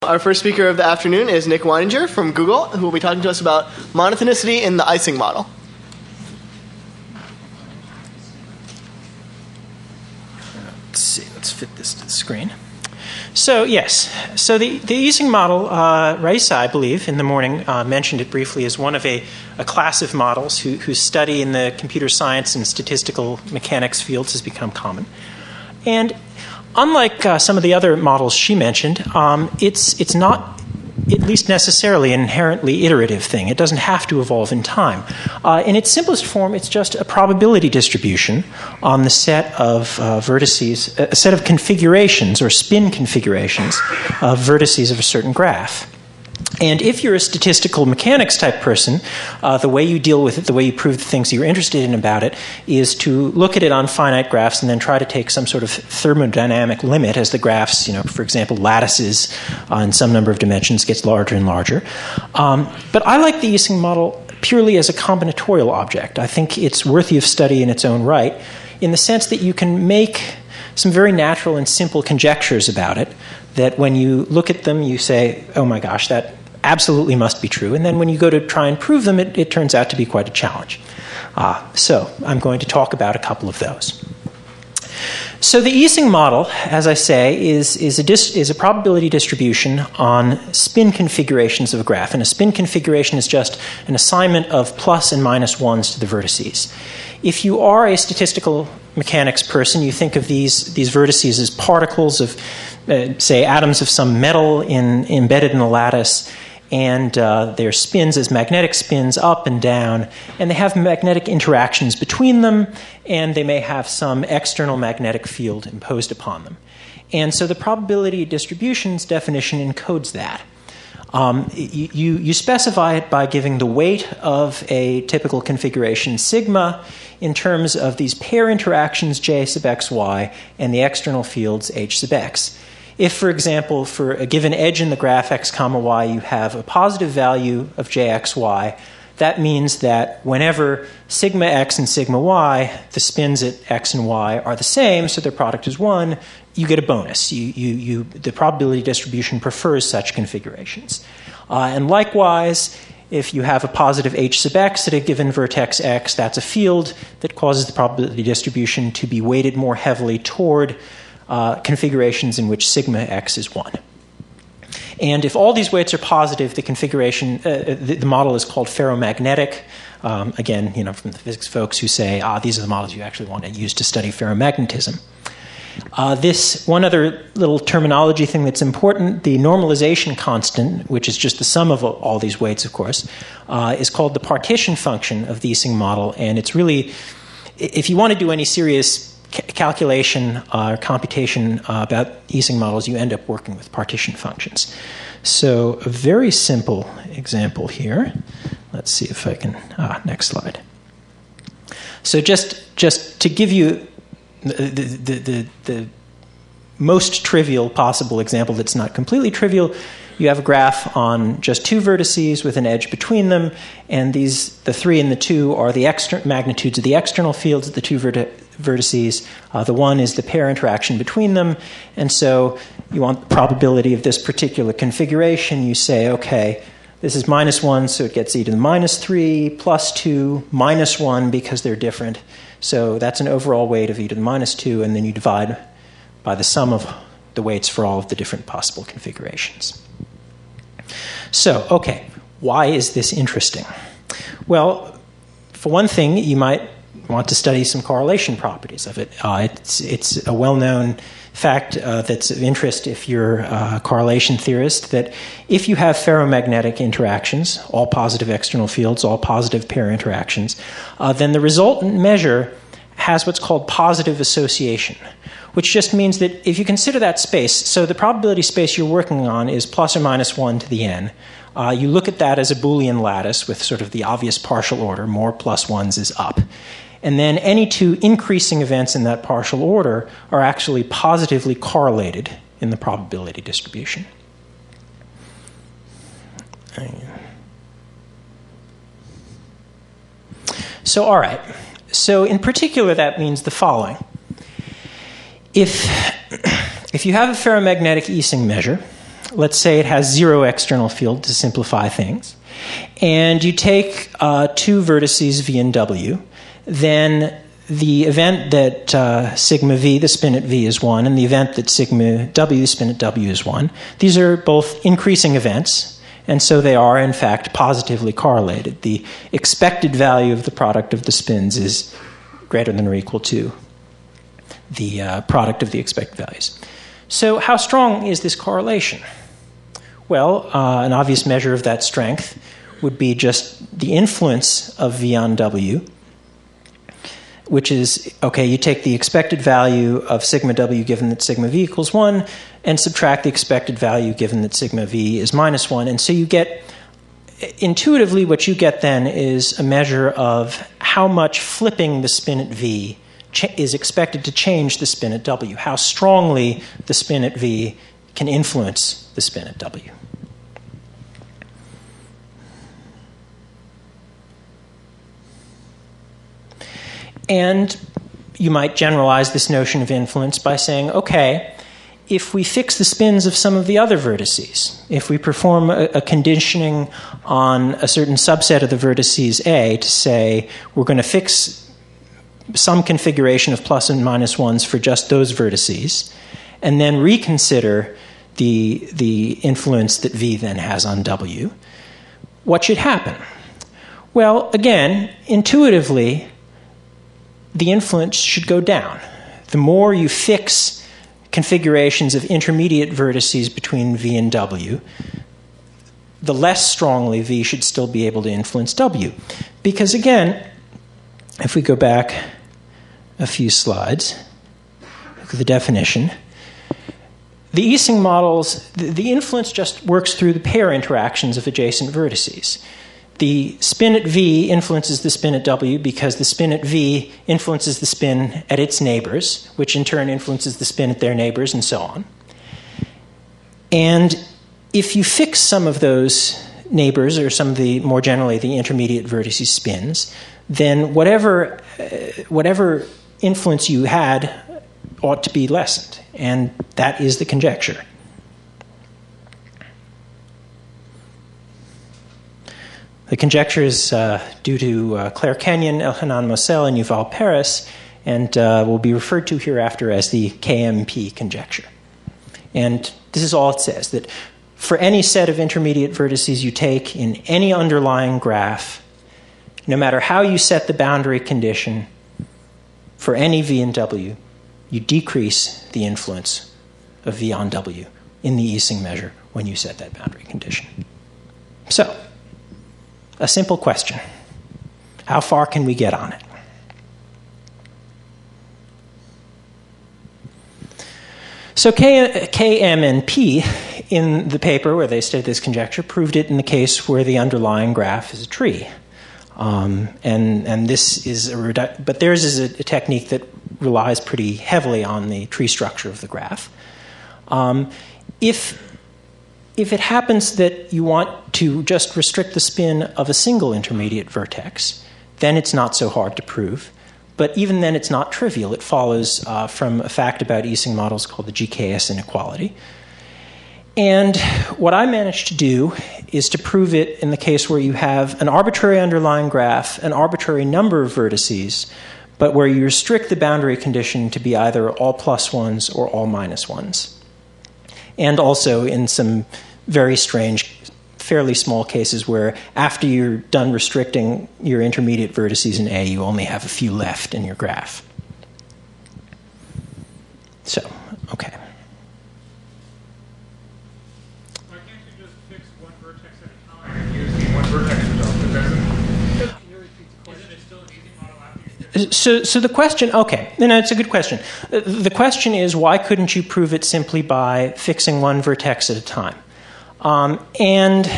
Our first speaker of the afternoon is Nick Weininger from Google, who will be talking to us about monotonicity in the Ising model. Let's see, let's fit this to the screen. So yes, so the Ising model, Raisa, I believe, in the morning mentioned it briefly as one of a class of models whose study in the computer science and statistical mechanics fields has become common. And unlike some of the other models she mentioned, it's not at least necessarily an inherently iterative thing. It doesn't have to evolve in time. In its simplest form, it's just a probability distribution on the set of vertices, a set of configurations or spin configurations of vertices of a certain graph. And if you're a statistical mechanics type person, the way you deal with it, the way you prove the things you're interested in about it, is to look at it on finite graphs and then try to take some sort of thermodynamic limit as the graphs, for example, lattices in some number of dimensions gets larger and larger. But I like the Ising model purely as a combinatorial object. I think it's worthy of study in its own right, in the sense that you can make some very natural and simple conjectures about it, that when you look at them, you say, oh my gosh, that absolutely must be true. And then when you go to try and prove them, it turns out to be quite a challenge. So I'm going to talk about a couple of those. So the Ising model, as I say, is a probability distribution on spin configurations of a graph. And a spin configuration is just an assignment of plus and minus ones to the vertices. If you are a statistical mechanics person, you think of these vertices as particles of, say, atoms of some metal embedded in a lattice, and their spins as magnetic spins up and down, and they have magnetic interactions between them, and they may have some external magnetic field imposed upon them. And so the probability distribution's definition encodes that. You specify it by giving the weight of a typical configuration sigma in terms of these pair interactions j sub xy and the external fields h sub x. If, for example, for a given edge in the graph x comma y, you have a positive value of jxy, that means that whenever sigma x and sigma y, the spins at x and y are the same, so their product is 1, you get a bonus. The probability distribution prefers such configurations. And likewise, if you have a positive h sub x at a given vertex x, that's a field that causes the probability distribution to be weighted more heavily toward configurations in which sigma x is 1. And if all these weights are positive, the configuration, the model is called ferromagnetic. Again, from the physics folks who say, these are the models you actually want to use to study ferromagnetism. This one other little terminology thing that's important, the normalization constant, which is just the sum of all these weights, of course, is called the partition function of the Ising model. And it's really, if you want to do any serious calculation or computation about Ising models, you end up working with partition functions. So a very simple example here. Let's see if I can, next slide. So just to give you the most trivial possible example that's not completely trivial, you have a graph on just two vertices with an edge between them, and the 3 and the 2 are the magnitudes of the external fields of the two vertices. The 1 is the pair interaction between them, and so you want the probability of this particular configuration. You say, okay, this is minus 1, so it gets e to the minus 3, plus 2, minus 1 because they're different. So that's an overall weight of e to the minus 2, and then you divide by the sum of the weights for all of the different possible configurations. So, okay, why is this interesting? Well, for one thing, you might want to study some correlation properties of it. It's a well-known fact that's of interest if you're a correlation theorist, that if you have ferromagnetic interactions, all positive external fields, all positive pair interactions, then the resultant measure has what's called positive association, which just means that if you consider that space, so the probability space you're working on is plus or minus 1 to the n. You look at that as a Boolean lattice with sort of the obvious partial order, more plus 1s is up. And then any two increasing events in that partial order are actually positively correlated in the probability distribution. So, all right. So in particular, that means the following. If you have a ferromagnetic Ising measure, let's say it has 0 external field to simplify things, and you take 2 vertices v and w, then the event that sigma v, the spin at v, is 1, and the event that sigma w, the spin at w, is 1. These are both increasing events, and so they are, in fact, positively correlated. The expected value of the product of the spins is greater than or equal to the product of the expected values. So how strong is this correlation? Well, an obvious measure of that strength would be just the influence of v on w, which is, okay, you take the expected value of sigma w given that sigma v equals 1 and subtract the expected value given that sigma v is minus 1. And so you get, intuitively, what you get then is a measure of how much flipping the spin at v is expected to change the spin at w, how strongly the spin at v can influence the spin at w. And you might generalize this notion of influence by saying, okay, if we fix the spins of some of the other vertices, if we perform a conditioning on a certain subset of the vertices A to say we're going to fix some configuration of plus and minus 1s for just those vertices, and then reconsider the influence that V then has on W, what should happen? Well, again, intuitively, the influence should go down. The more you fix configurations of intermediate vertices between V and W, the less strongly V should still be able to influence W. Because again, if we go back a few slides, look at the definition. The Ising models, the influence just works through the pair interactions of adjacent vertices. The spin at V influences the spin at W because the spin at V influences the spin at its neighbors, which in turn influences the spin at their neighbors, and so on. And if you fix some of those neighbors, or some of the, more generally, the intermediate vertices spins, then whatever influence you had ought to be lessened. And that is the conjecture. The conjecture is due to Claire Kenyon, Elhanan Mossel, and Yuval Paris, and will be referred to hereafter as the KMP conjecture. And this is all it says, that for any set of intermediate vertices you take in any underlying graph, no matter how you set the boundary condition, for any V and W, you decrease the influence of V on W in the Ising measure when you set that boundary condition. So, a simple question. How far can we get on it? So K, M, and P in the paper where they stated this conjecture proved it in the case where the underlying graph is a tree. And this is but theirs is a technique that relies pretty heavily on the tree structure of the graph. If it happens that you want to just restrict the spin of a single intermediate vertex, then it's not so hard to prove. But even then, it's not trivial. It follows from a fact about Ising models called the GKS inequality. And what I managed to do is to prove it in the case where you have an arbitrary underlying graph, an arbitrary number of vertices, but where you restrict the boundary condition to be either all plus ones or all minus ones. And also in some very strange, fairly small cases where after you're done restricting your intermediate vertices in A, you only have a few left in your graph. So, okay. Why can't you just fix one vertex at a time and use one vertex result? Can you repeat the question? Isn't it still an easy model after you fix? So the question, okay, no, it's a good question. The question is, why couldn't you prove it simply by fixing one vertex at a time? And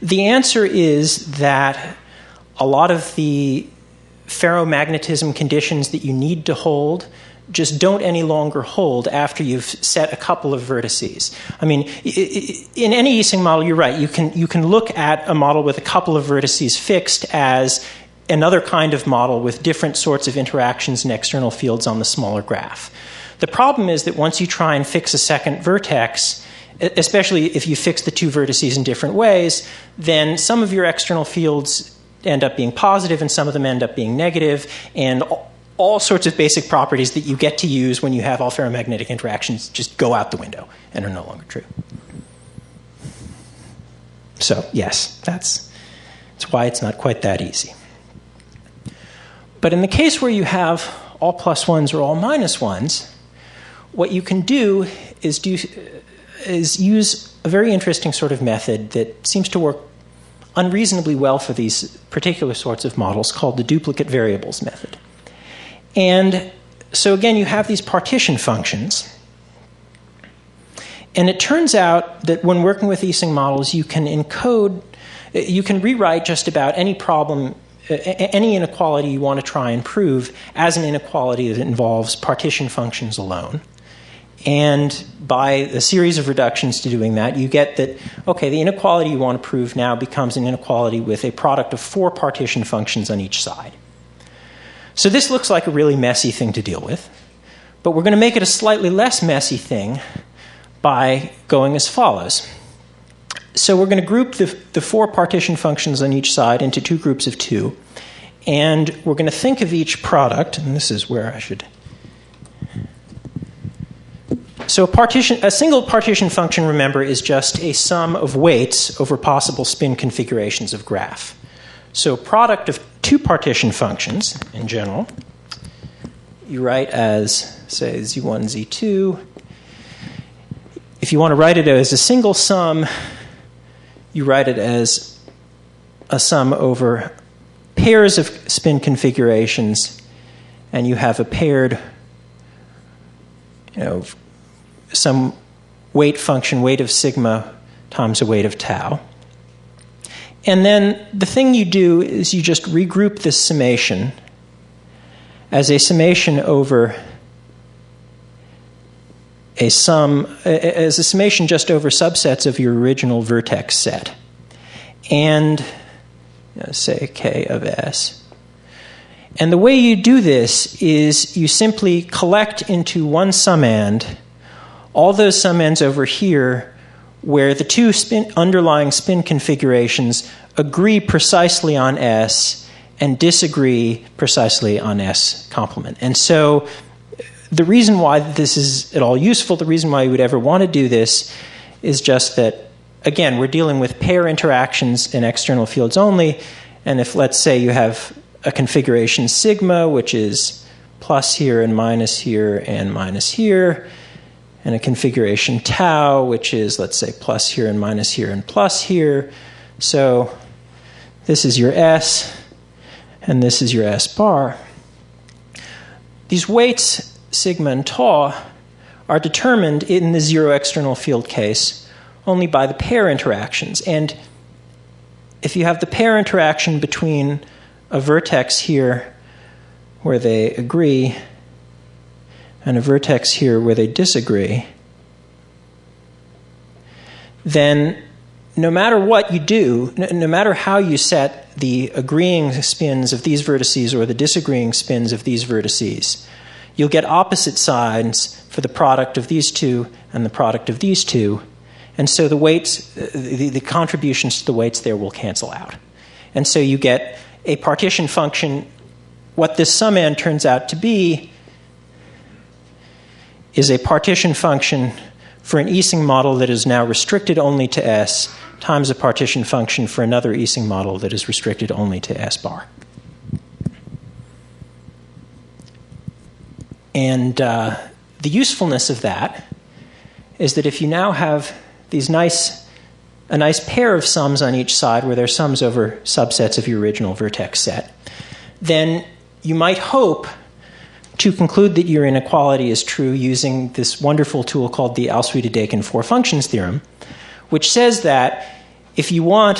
the answer is that a lot of the ferromagnetism conditions that you need to hold just don't any longer hold after you've set a couple of vertices. I mean, in any Ising model, you're right. You can look at a model with a couple of vertices fixed as another kind of model with different sorts of interactions and external fields on the smaller graph. The problem is that once you try and fix a second vertex, especially if you fix the two vertices in different ways, then some of your external fields end up being positive and some of them end up being negative, and all sorts of basic properties that you get to use when you have all ferromagnetic interactions just go out the window and are no longer true. So yes, that's why it's not quite that easy. But in the case where you have all plus ones or all minus ones, what you can do is use a very interesting sort of method that seems to work unreasonably well for these particular sorts of models, called the duplicate variables method. And so again, you have these partition functions. And it turns out that when working with Ising models, you can rewrite just about any problem, any inequality you want to try and prove as an inequality that involves partition functions alone. And by a series of reductions to doing that, you get that, okay, the inequality you want to prove now becomes an inequality with a product of 4 partition functions on each side. So this looks like a really messy thing to deal with, but we're going to make it a slightly less messy thing by going as follows. So we're going to group the 4 partition functions on each side into 2 groups of 2, and we're going to think of each product, and this is where I should... So a single partition function, remember, is just a sum of weights over possible spin configurations of graph. So product of 2 partition functions, in general, you write as, say, z1, z2. If you want to write it as a single sum, you write it as a sum over pairs of spin configurations, and you have a paired, some weight function, weight of sigma times a weight of tau. And then the thing you do is you just regroup this summation as a summation over a summation just over subsets of your original vertex set. And say K of S. And the way you do this is you simply collect into one summand all those summands over here where the 2 underlying spin configurations agree precisely on S and disagree precisely on S complement. And so the reason why this is at all useful, the reason why you would ever want to do this, is just that, again, we're dealing with pair interactions in external fields only, and if, let's say, you have a configuration sigma, which is plus here and minus here and minus here, and a configuration tau, which is, let's say, plus here and minus here and plus here. So this is your S, and this is your S bar. These weights, sigma and tau, are determined in the zero external field case only by the pair interactions. And if you have the pair interaction between a vertex here where they agree and a vertex here where they disagree, then no matter what you do, no matter how you set the agreeing spins of these vertices or the disagreeing spins of these vertices, you'll get opposite signs for the product of these 2 and the product of these 2. And so the weights, the contributions to the weights there will cancel out. And so you get a partition function. What this summand turns out to be is a partition function for an Ising model that is now restricted only to S times a partition function for another Ising model that is restricted only to S bar. And the usefulness of that is that if you now have a nice pair of sums on each side where they're sums over subsets of your original vertex set, then you might hope to conclude that your inequality is true using this wonderful tool called the Alswede-Dakin 4 functions theorem, which says that if you want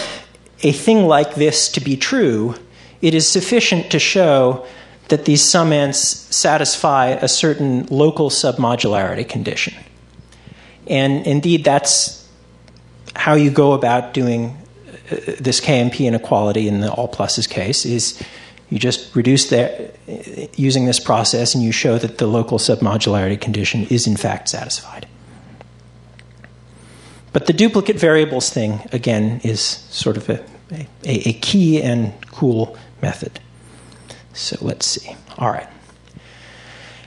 a thing like this to be true, it is sufficient to show that these summands satisfy a certain local submodularity condition. And indeed, that's how you go about doing this KMP inequality in the all pluses case, is You just reduce that using this process, and you show that the local submodularity condition is in fact satisfied. But the duplicate variables thing, again, is sort of a key and cool method. So let's see. All right.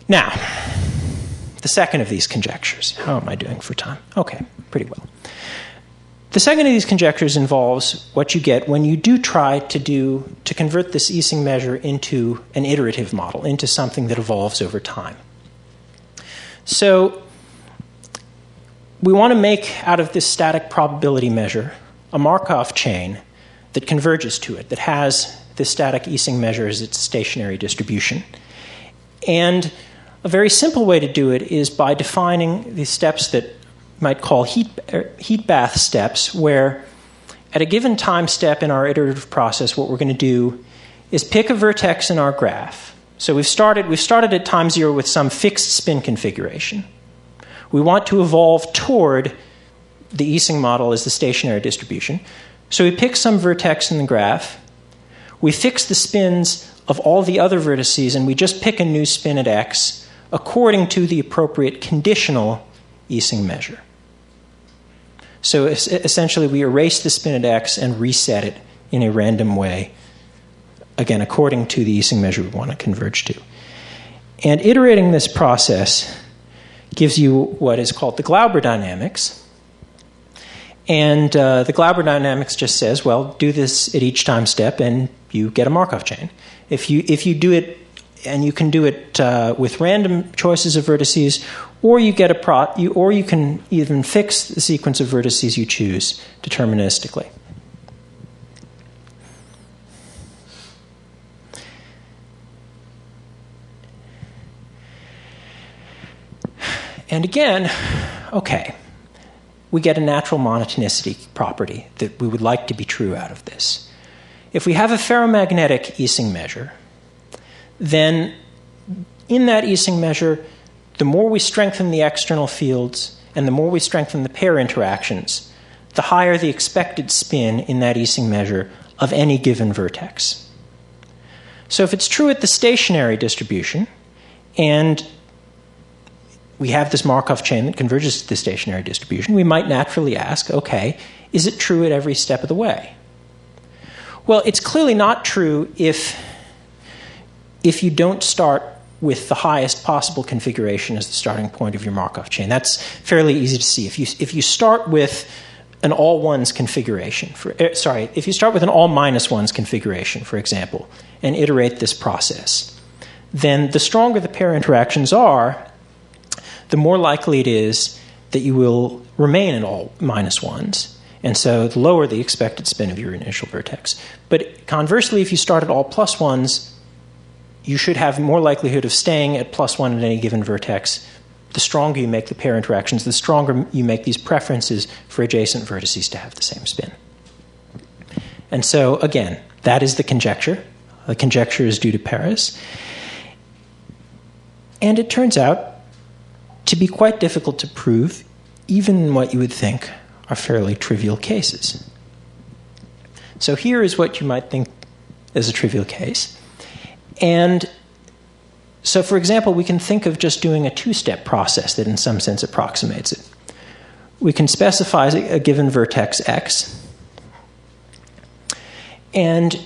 Now, the second of these conjectures. How am I doing for time? Okay, pretty well. The second of these conjectures involves what you get when you do try to convert this Ising measure into an iterative model, into something that evolves over time. So we want to make out of this static probability measure a Markov chain that converges to it, that has this static Ising measure as its stationary distribution. And a very simple way to do it is by defining these steps that might call heat bath steps, where at a given time step in our iterative process, what we're going to do is pick a vertex in our graph. So we've started at time 0 with some fixed spin configuration. We want to evolve toward the Ising model as the stationary distribution. So we pick some vertex in the graph. We fix the spins of all the other vertices, and we just pick a new spin at x according to the appropriate conditional Ising measure. So essentially, we erase the spin at x and reset it in a random way, again, according to the Ising measure we want to converge to. And iterating this process gives you what is called the Glauber dynamics. And the Glauber dynamics just says, well, do this at each time step, and you get a Markov chain. If you do it, and you can do it with random choices of vertices, or you get or you can even fix the sequence of vertices you choose deterministically. And again, okay, we get a natural monotonicity property that we would like to be true out of this. If we have a ferromagnetic Ising measure, then in that Ising measure, the more we strengthen the external fields and the more we strengthen the pair interactions, the higher the expected spin in that Ising measure of any given vertex. So if it's true at the stationary distribution, and we have this Markov chain that converges to the stationary distribution, we might naturally ask, okay, is it true at every step of the way? Well, it's clearly not true if you don't start with the highest possible configuration as the starting point of your Markov chain. That's fairly easy to see. If you start with an all ones configuration, if you start with an all minus ones configuration, for example, and iterate this process, then the stronger the pair interactions are, the more likely it is that you will remain in all minus ones, and so the lower the expected spin of your initial vertex. But conversely, if you start at all plus ones, you should have more likelihood of staying at plus one at any given vertex. The stronger you make the pair interactions, the stronger you make these preferences for adjacent vertices to have the same spin. And so, again, that is the conjecture. The conjecture is due to Paris. And it turns out to be quite difficult to prove, even in what you would think are fairly trivial cases. So here is what you might think is a trivial case. And so, for example, we can think of just doing a two-step process that in some sense approximates it. We can specify a given vertex x and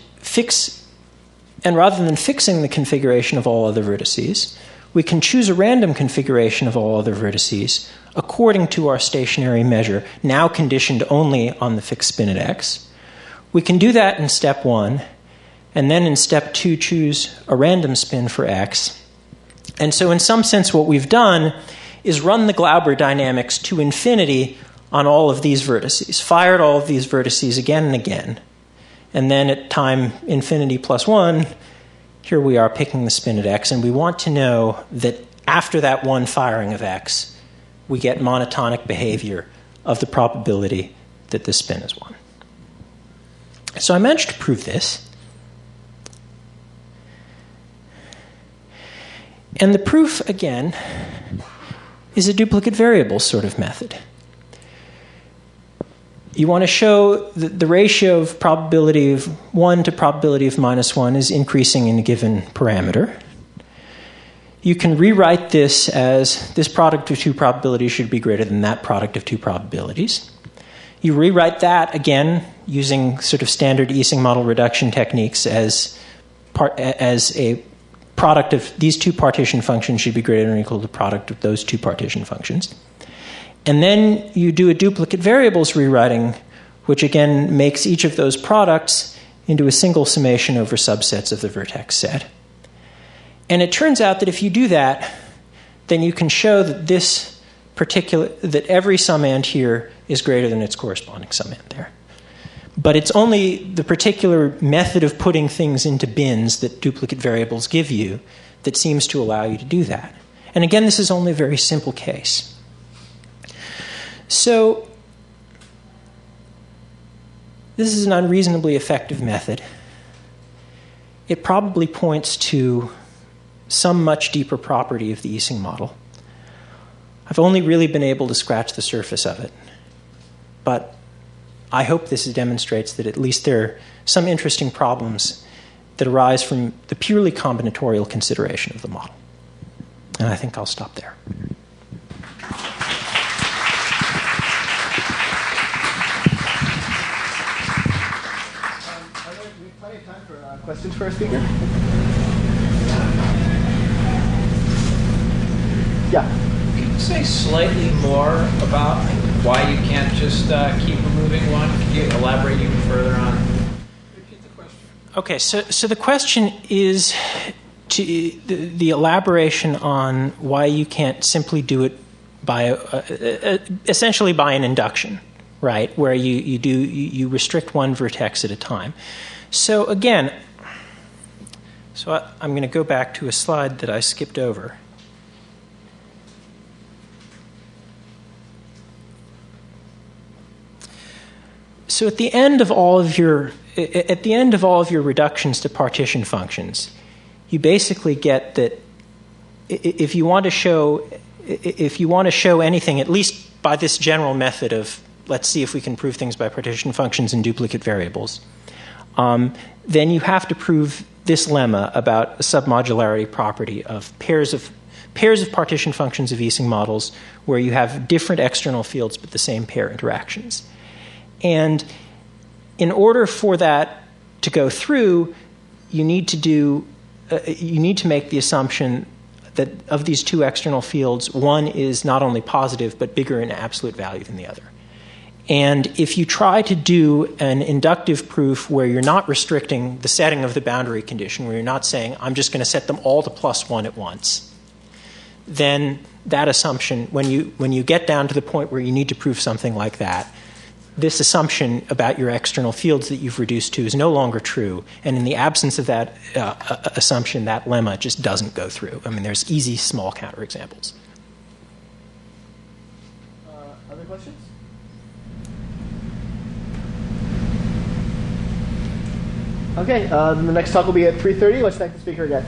rather than fixing the configuration of all other vertices, we can choose a random configuration of all other vertices according to our stationary measure, now conditioned only on the fixed spin at x. We can do that in step 1, and then in step 2 choose a random spin for x. And so in some sense what we've done is run the Glauber dynamics to infinity on all of these vertices, fired all of these vertices again and again. And then at time infinity plus 1, here we are picking the spin at x, and we want to know that after that one firing of x, we get monotonic behavior of the probability that the spin is 1. So I managed to prove this. And the proof, again, is a duplicate variable sort of method. you want to show that the ratio of probability of 1 to probability of -1 is increasing in a given parameter. You can rewrite this as this product of two probabilities should be greater than that product of two probabilities. You rewrite that, again, using sort of standard Ising model reduction techniques as a product of these two partition functions should be greater than or equal to the product of those two partition functions. And then you do a duplicate variables rewriting, which again makes each of those products into a single summation over subsets of the vertex set. And it turns out that if you do that, then you can show that that every summand here is greater than its corresponding summand there. But it's only the particular method of putting things into bins that duplicate variables give you that seems to allow you to do that. And again, this is only a very simple case. So this is an unreasonably effective method. It probably points to some much deeper property of the Ising model. I've only really been able to scratch the surface of it. But I hope this demonstrates that at least there are some interesting problems that arise from the purely combinatorial consideration of the model. And I think I'll stop there. We have plenty of time for questions for our speaker. Yeah. Can you say slightly more about why you can't just keep removing one? Can you elaborate even further on? Repeat the question. Okay, so the question is the elaboration on why you can't simply do it by essentially by an induction, right? Where you restrict one vertex at a time. So again, I'm going to go back to a slide that I skipped over. So at the end of all of your reductions to partition functions, you basically get that if you want to show anything, at least by this general method of let's see if we can prove things by partition functions and duplicate variables, then you have to prove this lemma about a submodularity property of pairs of partition functions of Ising models where you have different external fields but the same pair interactions. And in order for that to go through, you need to make the assumption that of these two external fields, one is not only positive but bigger in absolute value than the other. And if you try to do an inductive proof where you're not restricting the setting of the boundary condition, where you're not saying I'm just going to set them all to +1 at once, then that assumption, when you get down to the point where you need to prove something like that, this assumption about your external fields that you've reduced to is no longer true. And in the absence of that assumption, that lemma just doesn't go through. I mean, there's easy small counterexamples. Other questions? Okay, the next talk will be at 3:30. Let's thank the speaker again.